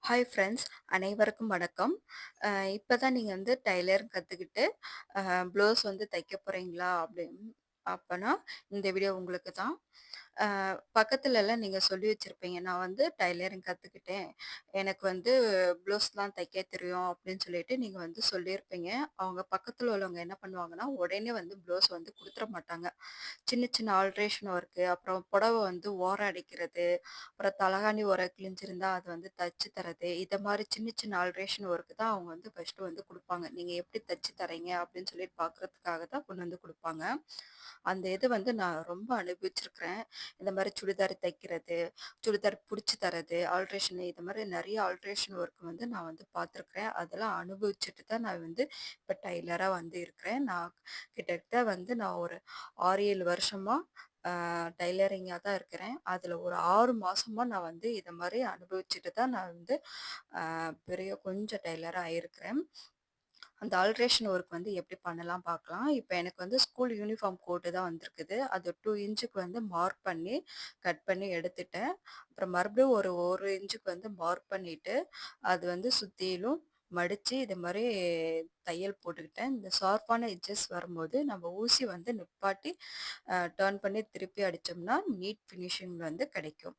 Hi friends, அனைவருக்கும் வணக்கம். அ இப்ப தான் நீங்க வந்து டைலரிங் கத்துக்கிட்டு, ப்ளவுஸ் வந்து தைக்க போறீங்களா? அப்பன்னா இந்த வீடியோ உங்களுக்கு தான். பக்கத்துலலாம் நீங்க சொல்லி வச்சிருப்பீங்க, "நான் வந்து டைலரிங் கத்துக்கிட்டேன். எனக்கு வந்து ப்ளவுஸ்லாம் தைக்க தெரியும்." அப்படின்னு சொல்லிட்டு நீங்க வந்து சொல்லியிருப்பீங்க. அவங்க பக்கத்துல உள்ளவங்க என்ன பண்ணுவாங்கன்னா, உடனே வந்து ப்ளவுஸ் வந்து குடுத்துற மாட்டாங்க. சின்ன சின்ன ஆல்ட்ரேஷன் ஒர்க்கு, அப்புறம் புடவ வந்து ஓரம் அடிக்கிறது, அப்புறம் தலகாணி ஓரம் கிழிஞ்சிருந்தா அது வந்து தச்சு தர்றது, இத மாரி சின்ன சின்ன ஆல்ட்ரேஷன் ஒர்க் தான் அவங்க வந்து ஃபர்ஸ்ட்டு வந்து குடுப்பாங்க. நீங்க எப்படி தச்சு தர்றீங்க அப்படின்னு சொல்லிட்டு பார்க்கறதுக்காக தான் கொண்டு வந்து குடுப்பாங்க. அந்த இது வந்து நான் ரொம்ப அனுபவிச்சிருக்கிறேன். இந்த மாரி சுடிதார் தைக்கிறது, சுடிதார் புடிச்சு தர்றது, ஆல்ட்ரேஷன் இது மாரி நெறைய ஆல்ட்ரேஷன் ஒர்க் வந்து நான் வந்து பார்த்துருக்கிறேன். அதெல்லாம் அனுபவிச்சுட்டு தான் நான் வந்து இப்ப டெய்லரா வந்து இருக்கிறேன். நான் கிட்டத்தட்ட வந்து நான் ஒரு 6, 7 வருஷமா டைலரிங்கா தான் இருக்கிறேன். அதுல ஒரு 6 மாசமா நான் வந்து இத மாரி அனுபவிச்சுட்டு தான் நான் வந்து பெரிய கொஞ்சம் டெய்லரா ஆயிருக்கிறேன். அந்த ஆல்ட்ரேஷன் ஒர்க் வந்து எப்படி பண்ணலாம் பார்க்கலாம். இப்ப எனக்கு வந்து ஸ்கூல் யூனிஃபார்ம் கோட்டு தான் வந்திருக்குது. அது 2 இன்ச்சுக்கு வந்து மார்க் பண்ணி, கட் பண்ணி எடுத்துட்டேன். அப்புறம் மறுபடியும் ஒரு 1 இன்ச்சுக்கு வந்து மார்க் பண்ணிட்டு, அது வந்து சுத்திலும் மடிச்சு இது மாரி தையல் போட்டுக்கிட்டேன். இந்த ஷார்ப்பான எட்ஜஸ் வரும்போது, நம்ம ஊசி வந்து நிப்பாட்டி டர்ன் பண்ணி திருப்பி அடிச்சோம்னா, நீட் ஃபினிஷிங் வந்து கிடைக்கும்.